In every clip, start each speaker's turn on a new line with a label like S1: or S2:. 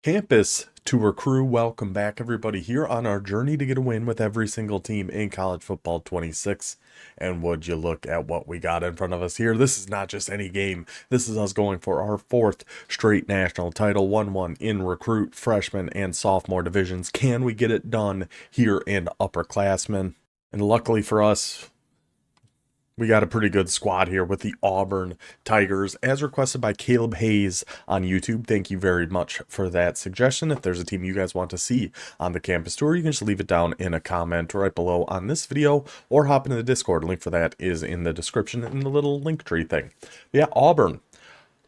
S1: Campus Tour crew, welcome back everybody here on our journey to get a win with every single team in college football 26. And would you look at what we got in front of us here? This is not just any game. This is us going for our fourth straight national title, 1-1 in recruit, freshman, and sophomore divisions. Can we get it done here in upperclassmen? And luckily for us, we got a pretty good squad here with the Auburn Tigers, as requested by Caleb Hayes on YouTube. Thank you very much for that suggestion. If there's a team you guys want to see on the campus tour, you can just leave it down in a comment right below on this video or hop into the Discord. Link for that is in the description in the little link tree thing. Yeah, Auburn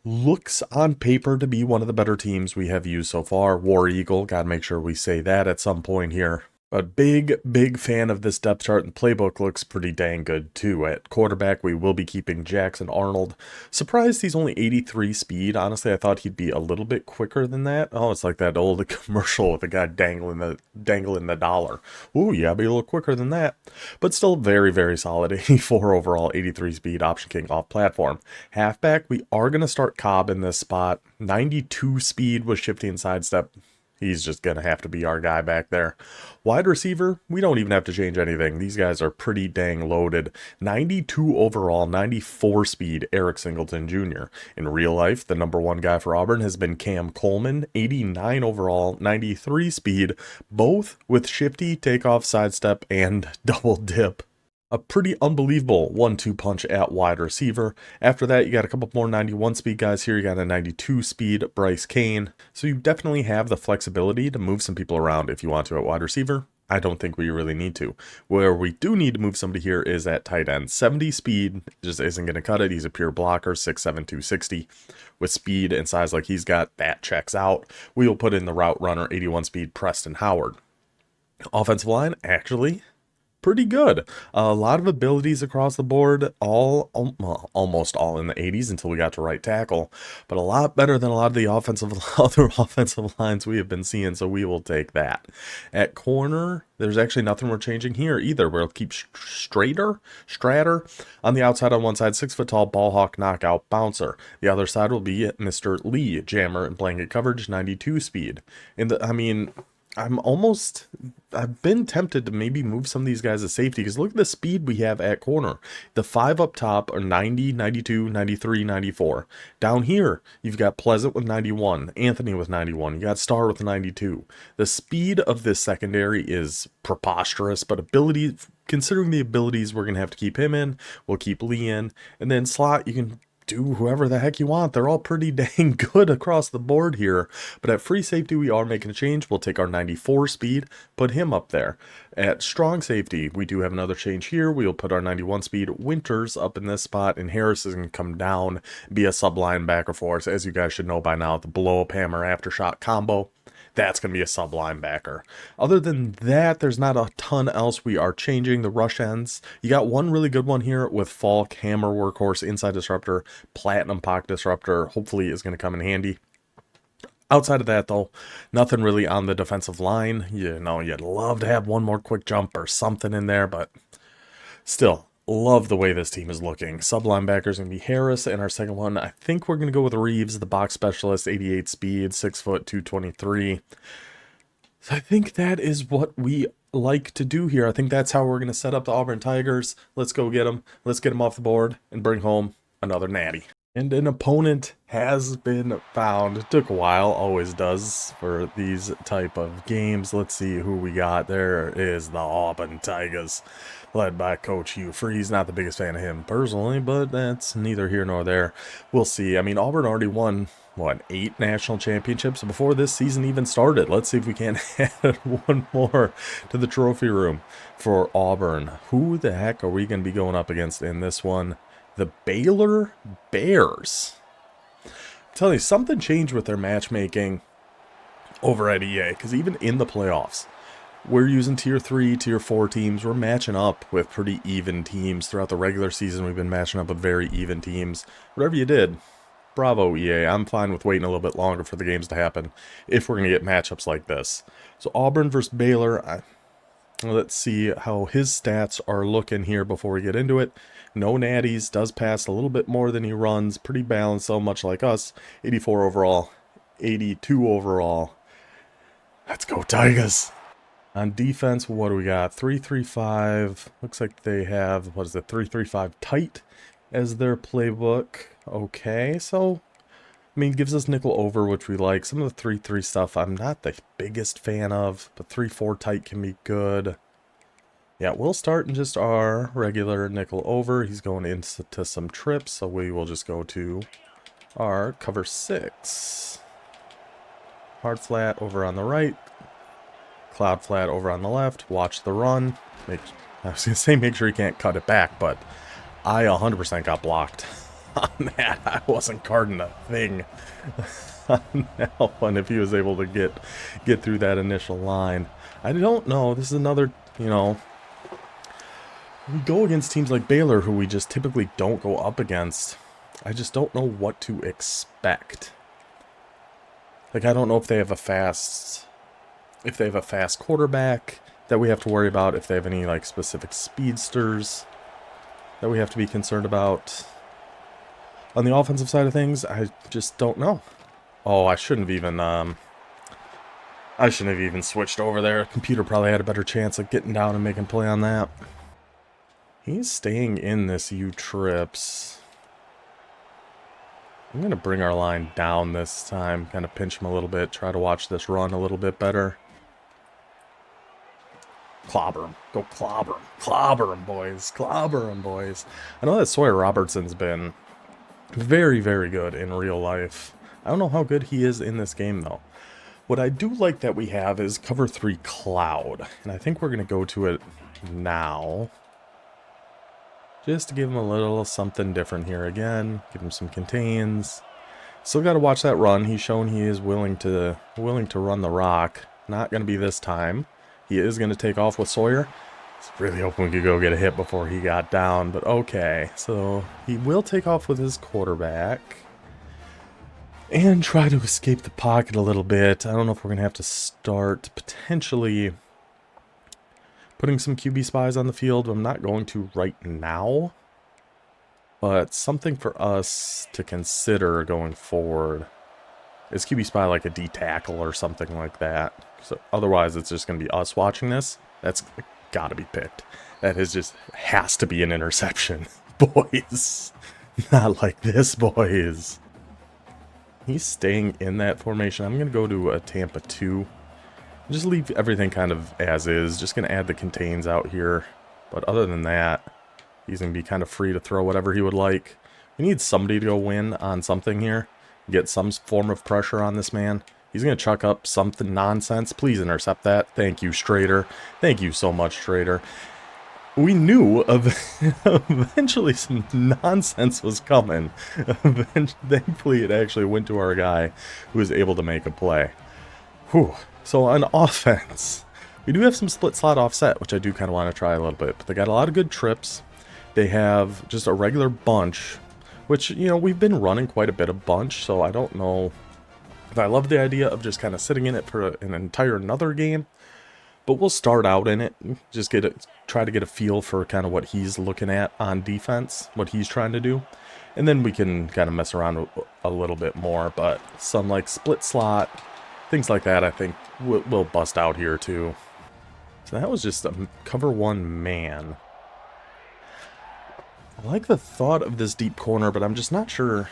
S1: looks on paper to be one of the better teams we have used so far. War Eagle, gotta make sure we say that at some point here. But big fan of this depth chart, and the playbook looks pretty dang good too. At quarterback, we will be keeping Jackson Arnold. Surprised he's only 83 speed. Honestly, I thought he'd be a little bit quicker than that. Oh, it's like that old commercial with the guy dangling the dollar. Ooh, yeah, be a little quicker than that. But still very solid. 84 overall, 83 speed, option king off platform. Halfback, we are going to start Cobb in this spot. 92 speed with shifty and sidestep. He's just going to have to be our guy back there. Wide receiver, we don't even have to change anything. These guys are pretty dang loaded. 92 overall, 94 speed, Eric Singleton Jr. In real life, the #1 guy for Auburn has been Cam Coleman. 89 overall, 93 speed, both with shifty, takeoff, sidestep, and double dip. A pretty unbelievable 1-2 punch at wide receiver. After that, you got a couple more 91 speed guys here. You got a 92 speed Bryce Kane. So you definitely have the flexibility to move some people around if you want to at wide receiver. I don't think we really need to. Where we do need to move somebody here is at tight end. 70 speed just isn't going to cut it. He's a pure blocker, 6'7", 260. With speed and size like he's got, that checks out. We will put in the route runner, 81 speed Preston Howard. Offensive line, actually pretty good. A lot of abilities across the board, almost all in the 80s until we got to right tackle, but a lot better than a lot of the other offensive lines we have been seeing, so we will take that. At corner, there's actually nothing we're changing here either. We'll keep Strader on the outside on one side, 6 foot tall, ball hawk, knockout, bouncer. The other side will be Mr. Lee, jammer and blanket coverage, 92 speed. I've been tempted to maybe move some of these guys to safety because look at the speed we have at corner. The 5 up top are 90, 92, 93, 94. Down here, you've got Pleasant with 91, Anthony with 91, you got Starr with 92. The speed of this secondary is preposterous, but considering the abilities we're going to have to keep him in, we'll keep Lee in, and then slot, you can do whoever the heck you want. They're all pretty dang good across the board here. But at free safety, we are making a change. We'll take our 94 speed, put him up there. At strong safety, we do have another change here. We'll put our 91 speed Winters up in this spot, and Harris is going to come down, be a sub linebacker for us. As you guys should know by now, the blow-up hammer aftershock combo. That's going to be a sub linebacker. Other than that, there's not a ton else we are changing. The rush ends, you got one really good one here with Falk, Hammer, Workhorse, Inside Disruptor, Platinum Pocket Disruptor. Hopefully is going to come in handy. Outside of that, though, nothing really on the defensive line. You know, you'd love to have one more quick jump or something in there, but still, love the way this team is looking. Sub linebackers going to be Harris, and our second one, I think we're going to go with Reeves, the box specialist, 88 speed, 6 foot, 223. So I think that is what we like to do here. I think that's how we're going to set up the Auburn Tigers. Let's go get them. Let's get them off the board and bring home another natty. And an opponent has been found. It took a while, always does for these type of games. Let's see who we got. There is the Auburn Tigers, led by Coach Hugh Freeze. Not the biggest fan of him personally, but that's neither here nor there. We'll see. I mean, Auburn already won, what, 8 national championships before this season even started. Let's see if we can add one more to the trophy room for Auburn. Who the heck are we going to be going up against in this one? The Baylor Bears. I'm telling you, something changed with their matchmaking over at EA, because even in the playoffs, we're using tier 3, tier 4 teams. We're matching up with pretty even teams. Throughout the regular season, we've been matching up with very even teams. Whatever you did, bravo, EA. I'm fine with waiting a little bit longer for the games to happen if we're going to get matchups like this. So Auburn versus Baylor, let's see how his stats are looking here before we get into it. No natties, does pass a little bit more than he runs. Pretty balanced, so much like us. 84 overall, 82 overall. Let's go Tigers. On defense, what do we got? 3-3-5. Looks like they have, what is it, 3-3-5 tight as their playbook. Okay, so, I mean, gives us nickel over, which we like. Some of the 3-3 stuff I'm not the biggest fan of, but 3-4 tight can be good. Yeah, we'll start in just our regular nickel over. He's going into some trips, so we will just go to our cover 6. Hard flat over on the right. Cloud flat over on the left. Watch the run. I was going to say make sure he can't cut it back, but I 100% got blocked on that. I wasn't guarding a thing on that one if he was able to get through that initial line. I don't know. This is another, you know, we go against teams like Baylor who we just typically don't go up against. I just don't know what to expect. Like, I don't know if they have a fast quarterback that we have to worry about, if they have any like specific speedsters that we have to be concerned about. On the offensive side of things, I just don't know. Oh, I shouldn't have even switched over there. Computer probably had a better chance of getting down and making play on that. He's staying in this U-trips. I'm going to bring our line down this time, kind of pinch him a little bit, try to watch this run a little bit better. Clobber him. Go clobber him. Clobber him, boys. Clobber him, boys. I know that Sawyer Robertson's been very, very good in real life. I don't know how good he is in this game, though. What I do like that we have is cover 3 cloud, and I think we're going to go to it now. Just to give him a little something different here again. Give him some contains. Still got to watch that run. He's shown he is willing to run the rock. Not going to be this time. He is going to take off with Sawyer. I was really hoping we could go get a hit before he got down, but okay. So he will take off with his quarterback and try to escape the pocket a little bit. I don't know if we're going to have to start potentially putting some QB spies on the field. I'm not going to right now, but something for us to consider going forward is QB spy like a D tackle or something like that. So otherwise, it's just going to be us watching this. That's got to be picked. That is just has to be an interception, boys. Not like this, boys. He's staying in that formation. I'm going to go to a Tampa 2. Just leave everything kind of as is. Just going to add the contains out here. But other than that, he's going to be kind of free to throw whatever he would like. We need somebody to go win on something here. Get some form of pressure on this man. He's going to chuck up something nonsense. Please intercept that. Thank you, Strader. Thank you so much, Strader. We knew eventually some nonsense was coming. Thankfully, it actually went to our guy who was able to make a play. Whew. So on offense, we do have some split slot offset, which I do kind of want to try a little bit. But they got a lot of good trips. They have just a regular bunch, which, you know, we've been running quite a bit of bunch. So I don't know if I love the idea of just kind of sitting in it for an entire another game. But we'll start out in it, just try to get a feel for kind of what he's looking at on defense, what he's trying to do. And then we can kind of mess around a little bit more. But some like split slot, things like that, I think we'll bust out here too. So that was just a cover 1 man. I like the thought of this deep corner, but I'm just not sure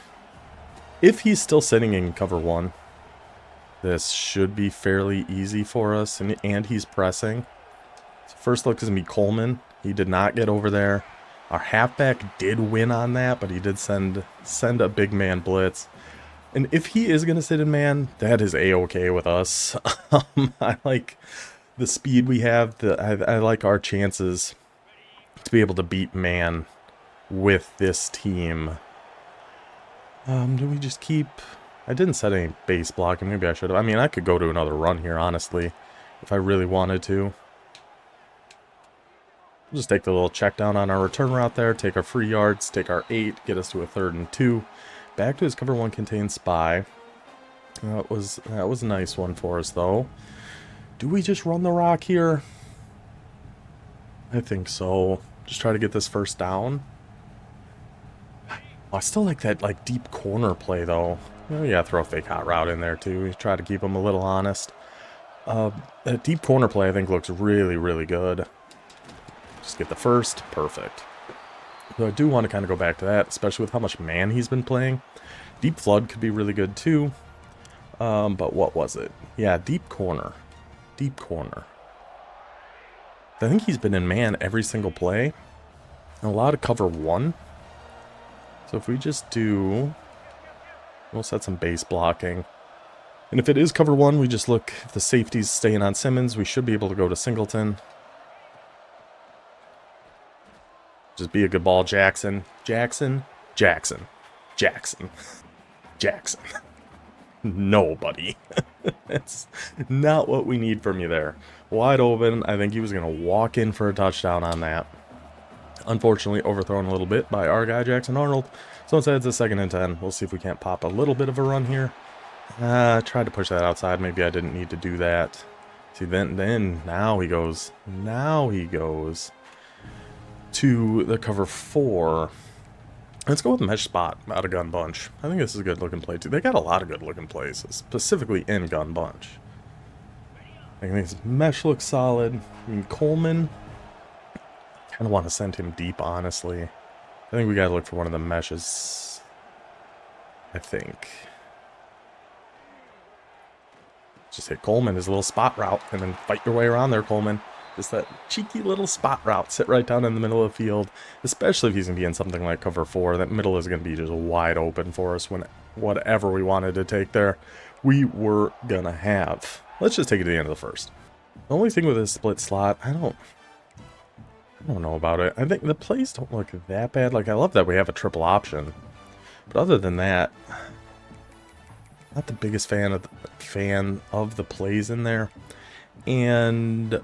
S1: if he's still sitting in cover 1. This should be fairly easy for us, and he's pressing. So first look is going to be Coleman. He did not get over there. Our halfback did win on that, but he did send a big man blitz. And if he is going to sit in man, that is A-okay with us. I like the speed we have. I like our chances to be able to beat man with this team. Do we just keep... I didn't set any base blocking. Maybe I should have. I mean, I could go to another run here, honestly, if I really wanted to. We'll just take the little check down on our return route there, take our free yards, take our 8, get us to a 3rd and 2. Back to his cover 1 contained spy. That was a nice one for us, though. Do we just run the rock here? I think so. Just try to get this first down. Oh, I still like that like deep corner play, though. Oh, yeah, throw a fake hot route in there, too. Try to keep him a little honest. That deep corner play, I think, looks really, really good. Just get the first. Perfect. So I do want to kind of go back to that, especially with how much man he's been playing. Deep flood could be really good, too. But what was it? Yeah, deep corner. Deep corner. I think he's been in man every single play. And a lot of cover 1. So if we just do... We'll set some base blocking. And if it is cover 1, we just look, if the safety's staying on Simmons, we should be able to go to Singleton. Just be a good ball, Jackson. Jackson. Jackson. Jackson. Jackson. Nobody. That's not what we need from you there. Wide open. I think he was going to walk in for a touchdown on that. Unfortunately, overthrown a little bit by our guy, Jackson Arnold. So instead, it's a 2nd and 10. We'll see if we can't pop a little bit of a run here. I tried to push that outside. Maybe I didn't need to do that. See, then now he goes. Now he goes to the cover 4. Let's go with mesh spot out of gun bunch. I think this is a good looking play too. They got a lot of good looking plays, specifically in gun bunch. I think this mesh looks solid. I mean, Coleman, I kind of want to send him deep, honestly. I think we got to look for one of the meshes. I think. Just hit Coleman, his little spot route, and then fight your way around there, Coleman. Just that cheeky little spot route. Sit right down in the middle of the field. Especially if he's going to be in something like cover 4. That middle is going to be just wide open for us when whatever we wanted to take there, we were going to have. Let's just take it to the end of the first. The only thing with this split slot, I don't know about it. I think the plays don't look that bad. Like, I love that we have a triple option. But other than that, not the biggest fan of the plays in there. And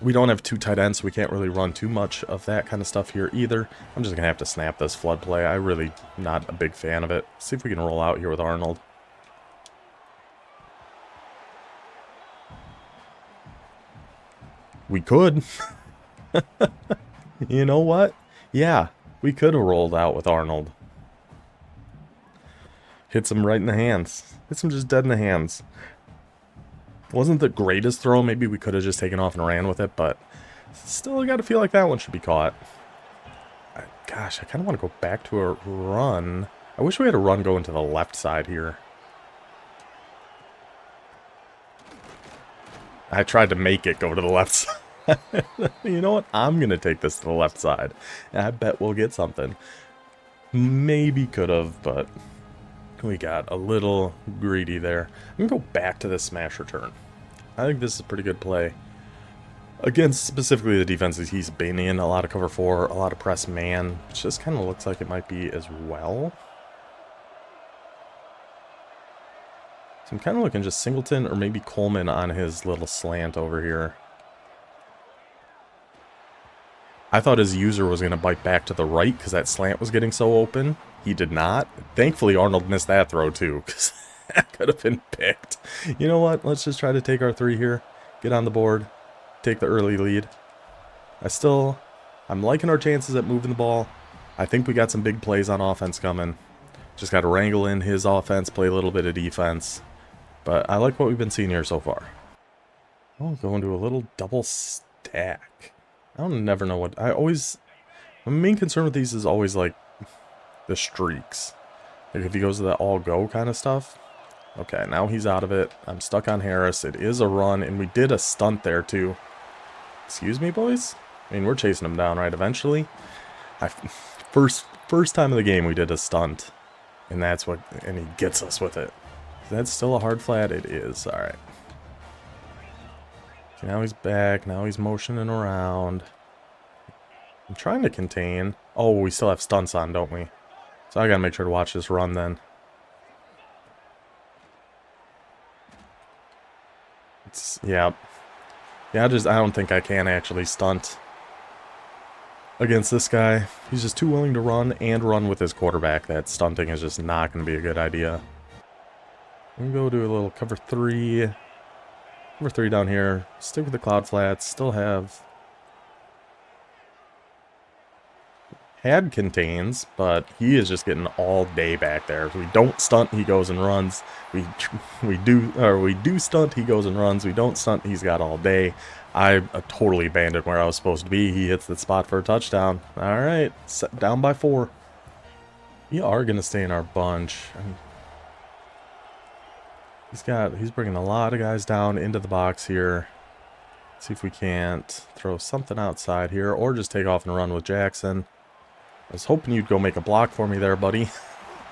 S1: we don't have 2 tight ends, so we can't really run too much of that kind of stuff here either. I'm just going to have to snap this flood play. I really not a big fan of it. See if we can roll out here with Arnold. We could. You know what? Yeah, we could have rolled out with Arnold. Hits him right in the hands. Hits him just dead in the hands. Wasn't the greatest throw. Maybe we could have just taken off and ran with it, but still, I got to feel like that one should be caught. Gosh, I kind of want to go back to a run. I wish we had a run going to the left side here. I tried to make it go to the left side. You know what? I'm going to take this to the left side. I bet we'll get something. Maybe could have, but we got a little greedy there. I'm going to go back to the smash return. I think this is a pretty good play. Against specifically the defenses he's been in. A lot of cover 4, a lot of press man. Which just kind of looks like it might be as well. So I'm kind of looking just Singleton or maybe Coleman on his little slant over here. I thought his user was going to bite back to the right because that slant was getting so open. He did not. Thankfully, Arnold missed that throw too because that could have been picked. You know what? Let's just try to take our 3 here. Get on the board. Take the early lead. I'm liking our chances at moving the ball. I think we got some big plays on offense coming. Just got to wrangle in his offense, play a little bit of defense. But I like what we've been seeing here so far. Oh, going to a little double stack. I don't never know what... my main concern with these is always, like, the streaks. Like, if he goes to that all-go kind of stuff. Okay, now he's out of it. I'm stuck on Harris. It is a run, and we did a stunt there, too. Excuse me, boys? I mean, we're chasing him down, right, eventually? First time of the game, we did a stunt. And and he gets us with it. Is that still a hard flat? It is. All right. Okay, now he's back. Now he's motioning around. I'm trying to contain. Oh, we still have stunts on, don't we? So I gotta make sure to watch this run then. Yeah. Yeah, I don't think I can actually stunt against this guy. He's just too willing to run and run with his quarterback. That stunting is just not going to be a good idea. I'm going to go to a little cover 3. Cover 3 down here. Stick with the cloud flats. Still have had contains, but he is just getting all day back there. We don't stunt, he goes and runs. We do stunt, he goes and runs. We don't stunt, he's got all day. I totally abandoned where I was supposed to be. He hits the spot for a touchdown. All right, down by 4. We are gonna stay in our bunch. I mean, he's bringing a lot of guys down into the box here. See if we can't throw something outside here, or just take off and run with Jackson. I was hoping you'd go make a block for me there, buddy.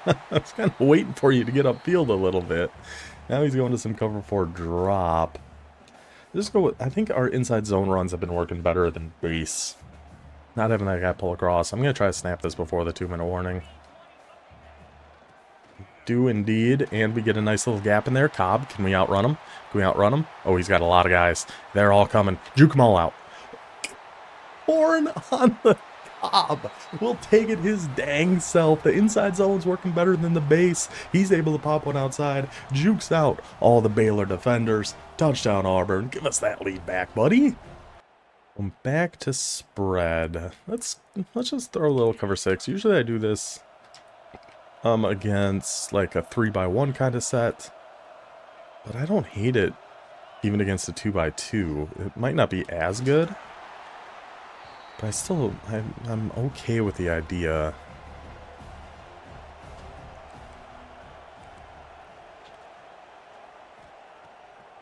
S1: I was kind of waiting for you to get upfield a little bit. Now he's going to some cover 4 drop. Just go with, I think our inside zone runs have been working better than base. Not having that guy pull across. I'm going to try to snap this before the 2-minute warning. Do indeed, and we get a nice little gap in there. Cobb, can we outrun him? Can we outrun him? Oh, he's got a lot of guys. They're all coming. Juke them all out. Horn on the Cobb. We'll take it his dang self. The inside zone's working better than the base. He's able to pop one outside. Jukes out all the Baylor defenders. Touchdown, Auburn. Give us that lead back, buddy. Back to spread. Let's just throw a little cover 6. Usually I do this against like a 3x1 kind of set, but I don't hate it even against a 2x2. It might not be as good, but I'm okay with the idea.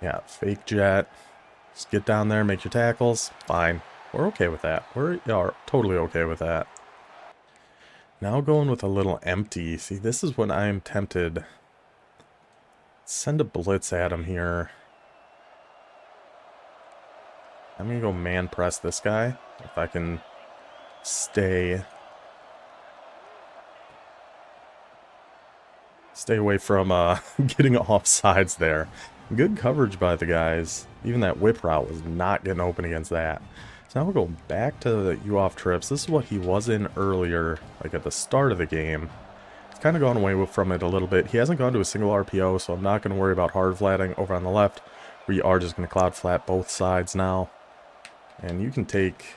S1: Yeah, fake jet. Just get down there, make your tackles. Fine. We're okay with that. We are totally okay with that. Now going with a little empty. See, this is when I'm tempted. Send a blitz at him here. I'm going to go man press this guy. If I can stay away from getting off sides there. Good coverage by the guys. Even that whip route was not getting open against that. So now we're going back to the U-off trips. This is what he was in earlier, like at the start of the game. He's kind of gone away from it a little bit. He hasn't gone to a single RPO, so I'm not going to worry about hard flatting over on the left. We are just going to cloud flat both sides now. And you can take...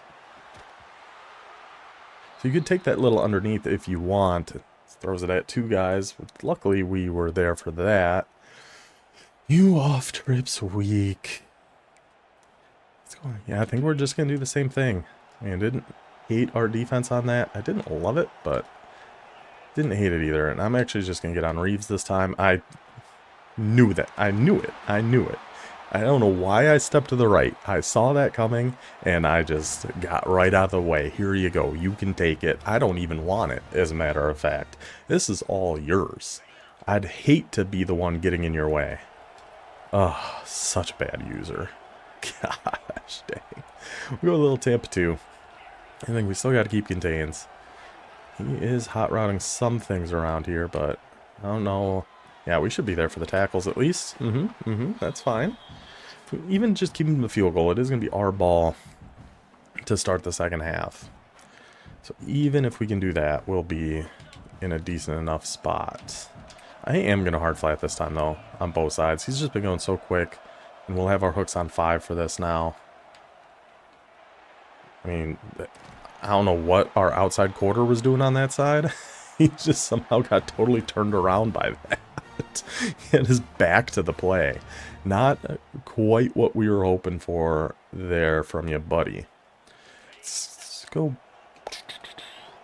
S1: So you could take that little underneath if you want. It throws it at 2 guys. Luckily, we were there for that. U-off trips weak. Yeah, I think we're just going to do the same thing. I mean, I didn't hate our defense on that. I didn't love it, but didn't hate it either. And I'm actually just going to get on Reeves this time. I knew that. I knew it. I knew it. I don't know why I stepped to the right. I saw that coming, and I just got right out of the way. Here you go. You can take it. I don't even want it, as a matter of fact. This is all yours. I'd hate to be the one getting in your way. Oh, such a bad user. Gosh dang. We go a little Tampa 2. I think we still got to keep contains. He is hot routing some things around here, but I don't know. Yeah, we should be there for the tackles at least. That's fine. Even just keeping the field goal, it is going to be our ball to start the second half. So even if we can do that, we'll be in a decent enough spot. I am going to hard flat this time, though, on both sides. He's just been going so quick. And we'll have our hooks on 5 for this now. I mean, I don't know what our outside quarter was doing on that side. He just somehow got totally turned around by that. He had his back to the play. Not quite what we were hoping for there from you, buddy. Let's go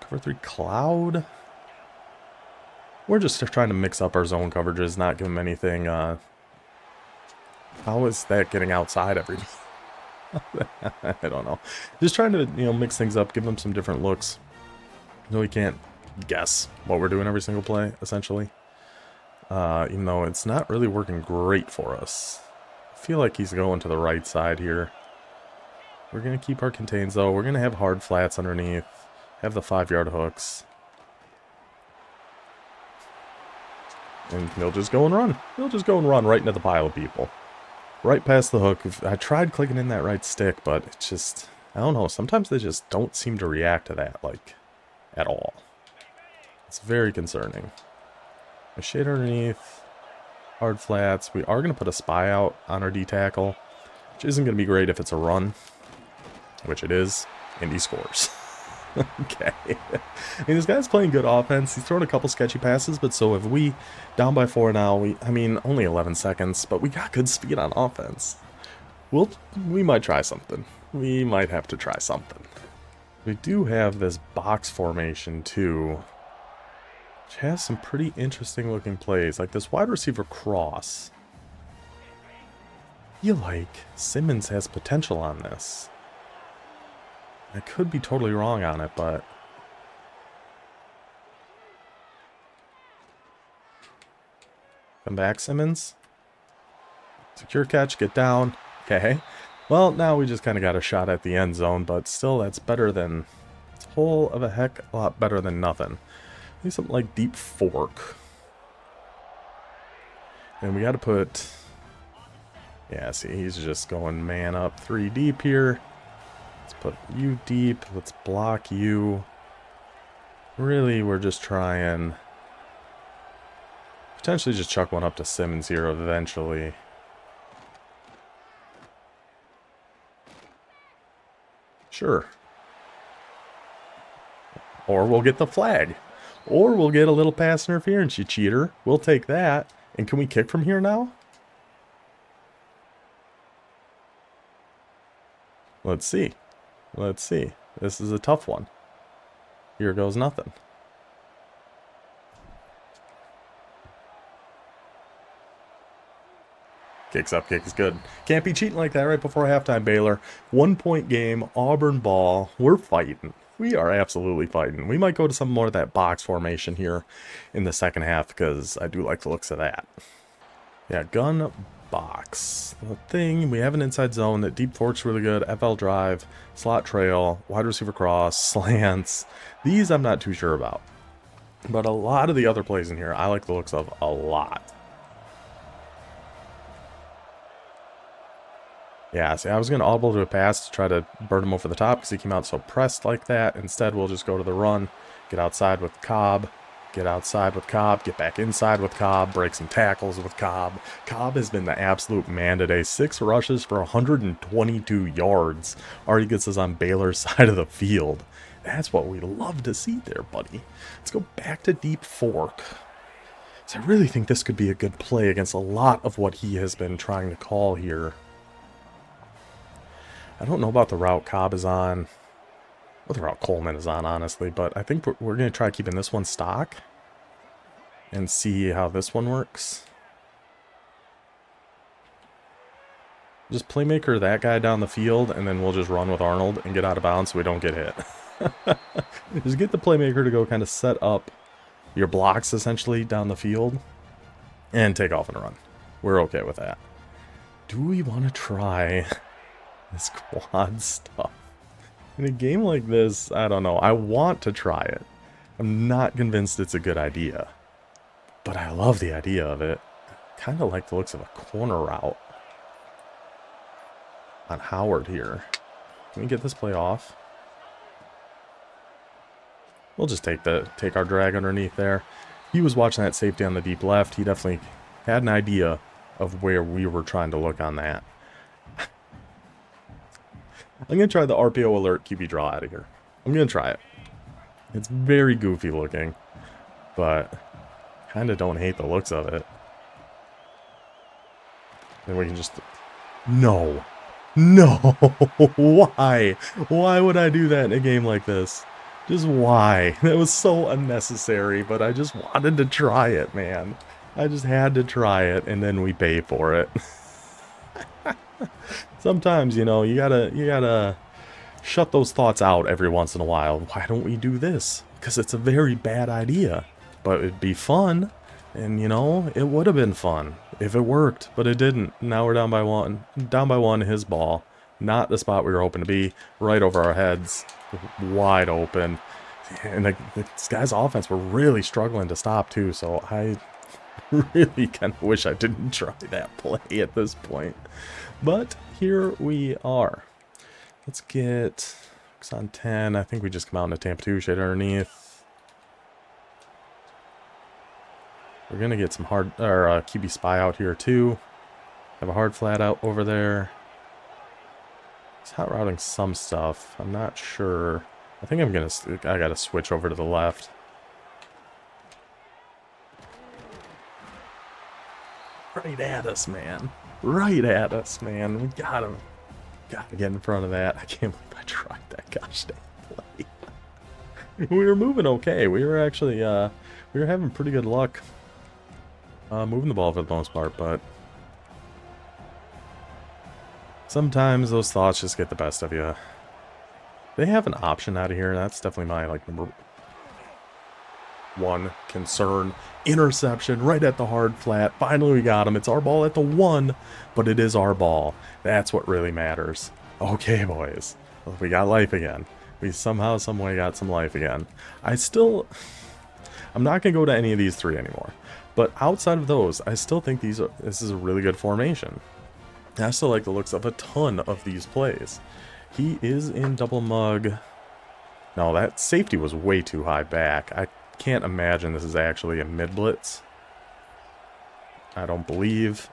S1: cover 3 cloud. We're just trying to mix up our zone coverages, not give him anything... How is that getting outside every I don't know. Just trying to, mix things up, give them some different looks. No, we can't guess what we're doing every single play, essentially. Even though it's not really working great for us. I feel like he's going to the right side here. We're going to keep our contains, though. We're going to have hard flats underneath. Have the 5-yard hooks. And he'll just go and run. He'll just go and run right into the pile of people. Right past the hook. I tried clicking in that right stick, but it's just, I don't know. Sometimes they just don't seem to react to that, like, at all. It's very concerning. A shade underneath. Hard flats. We are going to put a spy out on our D-tackle, which isn't going to be great if it's a run, which it is, and he scores. Okay. I mean, this guy's playing good offense. He's throwing a couple sketchy passes, but so have we. Down by 4 now. I mean, only 11 seconds, but we got good speed on offense. We might try something. We might have to try something. We do have this box formation, too, which has some pretty interesting looking plays, like this wide receiver cross. I feel like Simmons has potential on this. I could be totally wrong on it, but... Come back, Simmons. Secure catch, get down. Okay. Well, now we just kind of got a shot at the end zone, but still, that's better than... It's a whole of a heck a lot better than nothing. Maybe something like deep fork. And we got to put... Yeah, see, he's just going man up 3 deep here. Let's put you deep. Let's block you. Really, we're just trying... Potentially just chuck one up to Simmons here eventually. Sure. Or we'll get the flag. Or we'll get a little pass interference, you cheater. We'll take that. And can we kick from here now? Let's see. Let's see. This is a tough one. Here goes nothing. Kicks up, kick is good. Can't be cheating like that right before halftime, Baylor. 1-point game, Auburn ball. We're fighting. We are absolutely fighting. We might go to some more of that box formation here in the second half because I do like the looks of that. Yeah, gun box. The thing, we have an inside zone. That deep fork's really good. FL drive, slot trail, wide receiver cross, slants. These I'm not too sure about. But a lot of the other plays in here I like the looks of a lot. Yeah, see, I was going to audible to a pass to try to burn him over the top because he came out so pressed like that. Instead, we'll just go to the run, get outside with Cobb, get outside with Cobb, get back inside with Cobb, break some tackles with Cobb. Cobb has been the absolute man today. 6 rushes for 122 yards. Already gets us on Baylor's side of the field. That's what we love to see there, buddy. Let's go back to deep fork. So I really think this could be a good play against a lot of what he has been trying to call here. I don't know about the route Cobb is on, or the route Coleman is on, honestly, but I think we're going to try keeping this one stock and see how this one works. Just playmaker that guy down the field, and then we'll just run with Arnold and get out of bounds so we don't get hit. Just get the playmaker to go kind of set up your blocks, essentially, down the field, and take off and run. We're okay with that. Do we want to try... this quad stuff? In a game like this, I don't know. I want to try it. I'm not convinced it's a good idea. But I love the idea of it. Kind of like the looks of a corner route on Howard here. Can we get this play off? We'll just take our drag underneath there. He was watching that safety on the deep left. He definitely had an idea of where we were trying to look on that. I'm going to try the RPO alert QB draw out of here. I'm going to try it. It's very goofy looking, but kind of don't hate the looks of it. Then we can just... No. No. Why? Why would I do that in a game like this? Just why? That was so unnecessary, but I just wanted to try it, man. I just had to try it, and then we pay for it. Sometimes, you know, you gotta shut those thoughts out every once in a while. Why don't we do this? Because it's a very bad idea. But it'd be fun. And, you know, it would have been fun if it worked. But it didn't. Now we're down by one. Down by one, his ball. Not the spot we were hoping to be. Right over our heads. Wide open. And this guy's offense, we're really struggling to stop, too. So I really kind of wish I didn't try that play at this point. But here we are. Let's get on 10. I think we just come out into Tampa 2, shade underneath. We're going to get some hard QB spy out here too. Have a hard flat out over there. He's hot routing some stuff. I'm not sure. I think I gotta switch over to the left. Right at us, man. Right at us, man. We got him. Gotta get in front of that. I can't believe I tried that gosh dang play. We were moving okay. We were actually, we were having pretty good luck moving the ball for the most part, but sometimes those thoughts just get the best of you. They have an option out of here. That's definitely my, like, number one concern. Interception right at the hard flat. Finally, we got him. It's our ball at the 1, but it is our ball. That's what really matters. Okay, boys. We got life again. We somehow, someway got some life again. I'm not going to go to any of these 3 anymore. But outside of those, I still think this is a really good formation. I still like the looks of a ton of these plays. He is in double mug. No, that safety was way too high back. I can't imagine this is actually a mid blitz. I don't believe.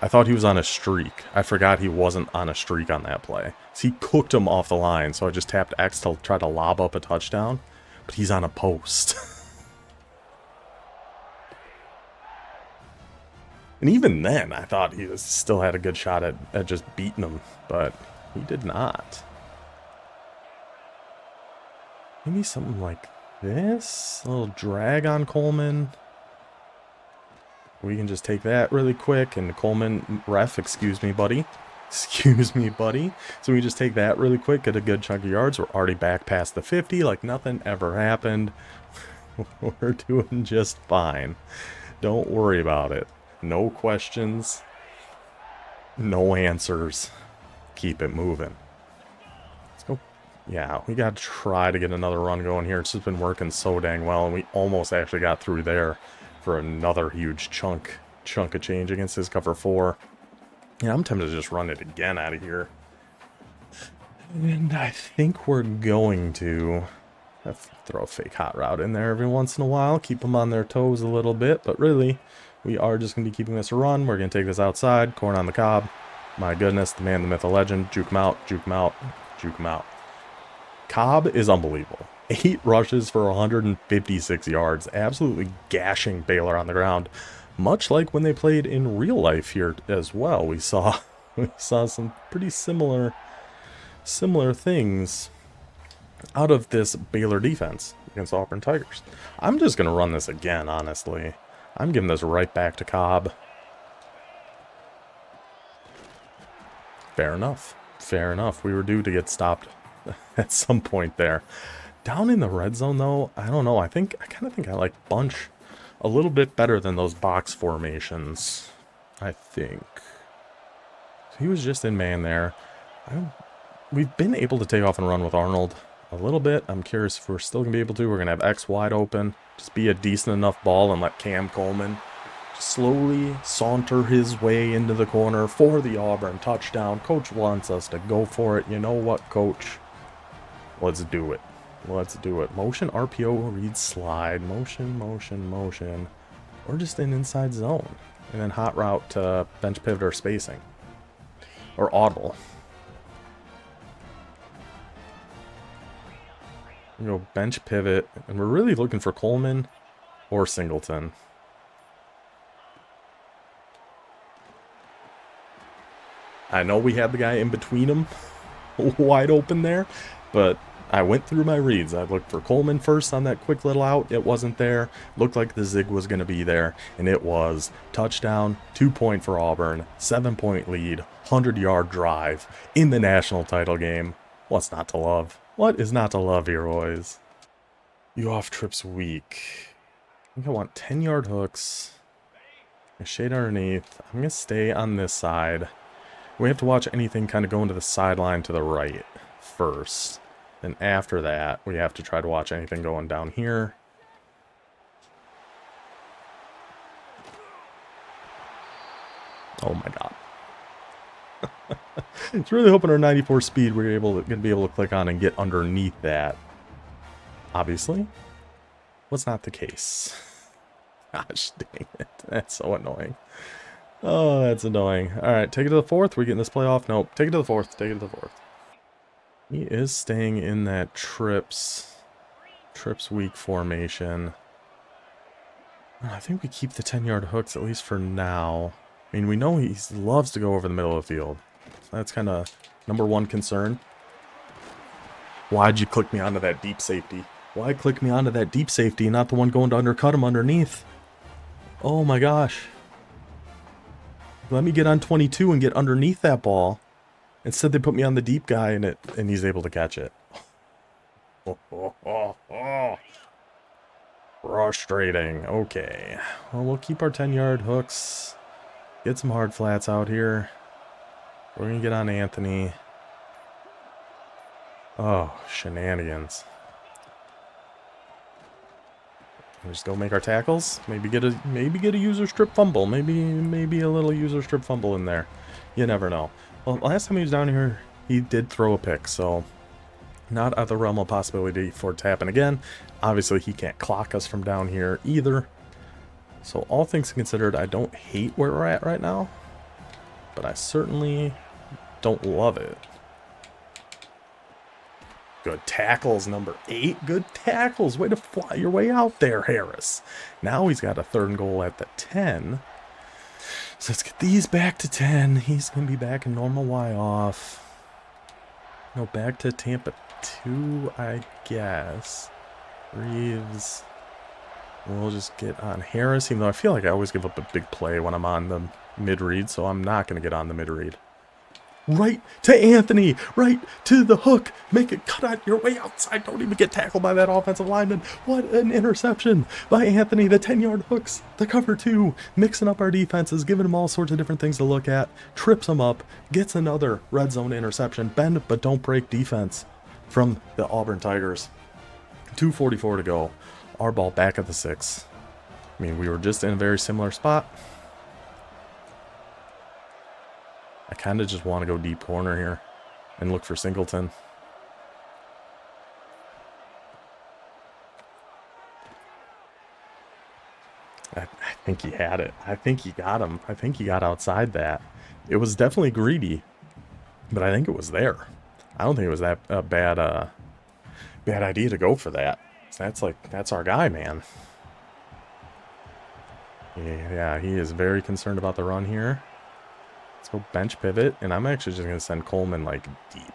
S1: I thought he was on a streak. I forgot he wasn't on a streak on that play. So he cooked him off the line, so I just tapped X to try to lob up a touchdown. But he's on a post. And even then, I thought he still had a good shot at just beating him, but he did not. Maybe something like this? A little drag on Coleman. We can just take that really quick, and Coleman, ref, excuse me, buddy. Excuse me, buddy. So we just take that really quick, get a good chunk of yards. We're already back past the 50, like nothing ever happened. We're doing just fine. Don't worry about it. No questions. No answers. Keep it moving. Let's go. Yeah, we got to try to get another run going here. It's just been working so dang well, and we almost actually got through there for another huge chunk of change against his cover 4. Yeah, I'm tempted to just run it again out of here. And I think we're going to throw a fake hot route in there every once in a while. Keep them on their toes a little bit. But really, we are just going to be keeping this a run. We're going to take this outside. Corn on the cob. My goodness, the man, the myth, the legend. Juke him out, juke him out, juke him out. Cobb is unbelievable. 8 rushes for 156 yards. Absolutely gashing Baylor on the ground. Much like when they played in real life here as well. We saw some pretty similar things out of this Baylor defense against Auburn Tigers. I'm just going to run this again, honestly. I'm giving this right back to Cobb. Fair enough. Fair enough. We were due to get stopped at some point there. Down in the red zone, though, I don't know. I kind of think I like bunch a little bit better than those box formations, I think. So he was just in man there. We've been able to take off and run with Arnold a little bit. I'm curious if we're still going to be able to. We're going to have X wide open. Just be a decent enough ball and let Cam Coleman slowly saunter his way into the corner for the Auburn touchdown. Coach wants us to go for it. You know what, Coach? Let's do it. Let's do it. Motion, RPO, read, slide. Motion, motion, motion. Or just an inside zone. And then hot route to bench pivot or spacing. Or audible. We go bench pivot. And we're really looking for Coleman or Singleton. I know we had the guy in between them wide open there, but I went through my reads. I looked for Coleman first on that quick little out. It wasn't there. Looked like the zig was going to be there, and it was. Touchdown, 2-point for Auburn, 7-point lead, 100-yard drive in the national title game. What's not to love? What is not to love here, boys? You off trips weak. I think I want 10-yard hooks. A shade underneath. I'm going to stay on this side. We have to watch anything kind of going to the sideline to the right first. Then after that, we have to try to watch anything going down here. Oh my god. It's really hoping our 94 speed we're going to be able to click on and get underneath that. Obviously. Was not the case. Gosh dang it. That's so annoying. Oh, that's annoying. Alright, take it to the 4th. We getting this playoff? Nope. Take it to the 4th. Take it to the 4th. He is staying in that trips weak formation. I think we keep the 10-yard hooks, at least for now. I mean, we know he loves to go over the middle of the field. So that's kind of number one concern. Why'd you click me onto that deep safety? Why click me onto that deep safety, not the one going to undercut him underneath? Oh my gosh. Let me get on 22 and get underneath that ball. Instead, they put me on the deep guy, and he's able to catch it. Frustrating. Okay. Well, we'll keep our 10-yard hooks. Get some hard flats out here. We're going to get on Anthony. Oh, shenanigans. We just go make our tackles. Maybe get a user strip fumble. Maybe a little user strip fumble in there. You never know. Well, last time he was down here, he did throw a pick, so not out of the realm of possibility for it to happen again. Obviously, he can't clock us from down here either. So all things considered, I don't hate where we're at right now, but I certainly don't love it. Good tackles, number 8. Good tackles. Way to fly your way out there, Harris. Now he's got a 3rd and goal at the 10. So let's get these back to 10. He's going to be back in normal Y off. No, back to Tampa 2, I guess. Reeves. We'll just get on Harris, even though I feel like I always give up a big play when I'm on the mid-read, so I'm not going to get on the mid-read. Right to Anthony, right to the hook. Make it cut out your way outside. Don't even get tackled by that offensive lineman. What an interception by Anthony. The 10-yard hooks, the cover 2, mixing up our defenses, giving him all sorts of different things to look at. Trips him up, gets another red zone interception. Bend but don't break defense from the Auburn Tigers. 2:44 to go. Our ball back at the 6. I mean, we were just in a very similar spot. I kind of just want to go deep corner here and look for Singleton. I think he had it. I think he got him. I think he got outside that. It was definitely greedy, but I think it was there. I don't think it was that bad idea to go for that. That's our guy, man. Yeah, he is very concerned about the run here. Let's go bench pivot, and I'm actually just going to send Coleman, like, deep.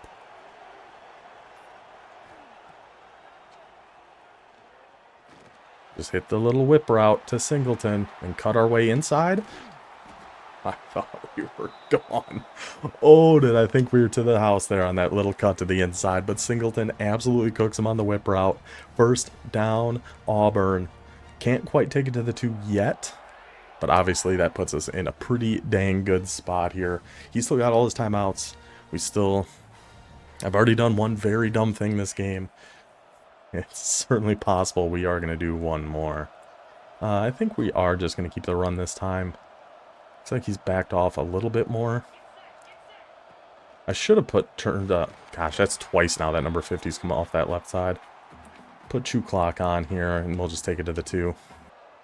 S1: Just hit the little whip route to Singleton and cut our way inside. I thought we were gone. Oh, did I think we were to the house there on that little cut to the inside, but Singleton absolutely cooks him on the whip route. First down, Auburn. Can't quite take it to the 2 yet. But obviously that puts us in a pretty dang good spot here. He's still got all his timeouts. I've already done one very dumb thing this game. It's certainly possible we are going to do one more. I think we are just going to keep the run this time. Looks like he's backed off a little bit more. I should have turned up. Gosh, that's twice now that number 50's come off that left side. Put Chew Clock on here and we'll just take it to the 2.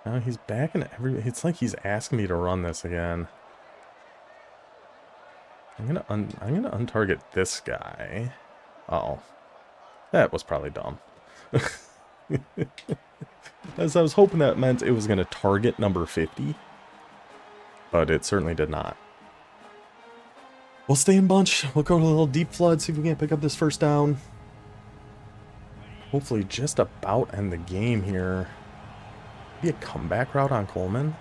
S1: Now he's back in it's like he's asking me to run this again. I'm gonna untarget this guy. Uh-oh. That was probably dumb. As I was hoping that meant it was gonna target number 50. But it certainly did not. We'll stay in bunch. We'll go to a little deep flood, see if we can't pick up this first down. Hopefully just about end the game here. Be a comeback route on Coleman.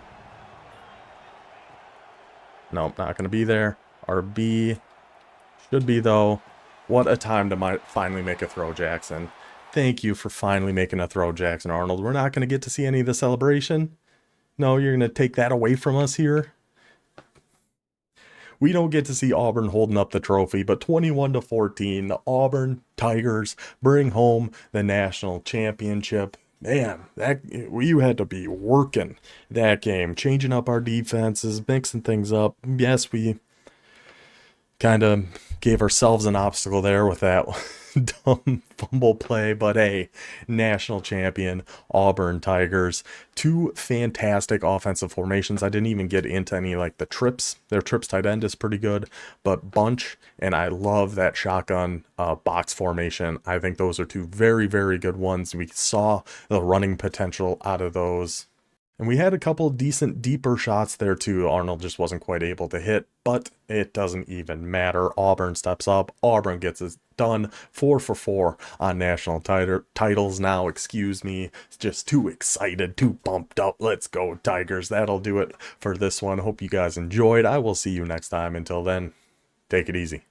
S1: Nope, not going to be there. RB. Should be, though. What a time to finally make a throw, Jackson. Thank you for finally making a throw, Jackson Arnold. We're not going to get to see any of the celebration. No, you're going to take that away from us here. We don't get to see Auburn holding up the trophy, but 21-14, the Auburn Tigers bring home the national championship. Man, you had to be working that game, changing up our defenses, mixing things up. Yes, we kind of gave ourselves an obstacle there with that dumb fumble play, but hey, national champion Auburn Tigers. Two fantastic offensive formations. I didn't even get into any like the trips. Their trips tight end is pretty good, but bunch, and I love that shotgun box formation. I think those are two very, very good ones. We saw the running potential out of those. And we had a couple decent deeper shots there too. Arnold just wasn't quite able to hit, but it doesn't even matter. Auburn steps up. Auburn gets it done. 4 for 4 on national titles now. Excuse me. Just too excited, too pumped up. Let's go, Tigers. That'll do it for this one. Hope you guys enjoyed. I will see you next time. Until then, take it easy.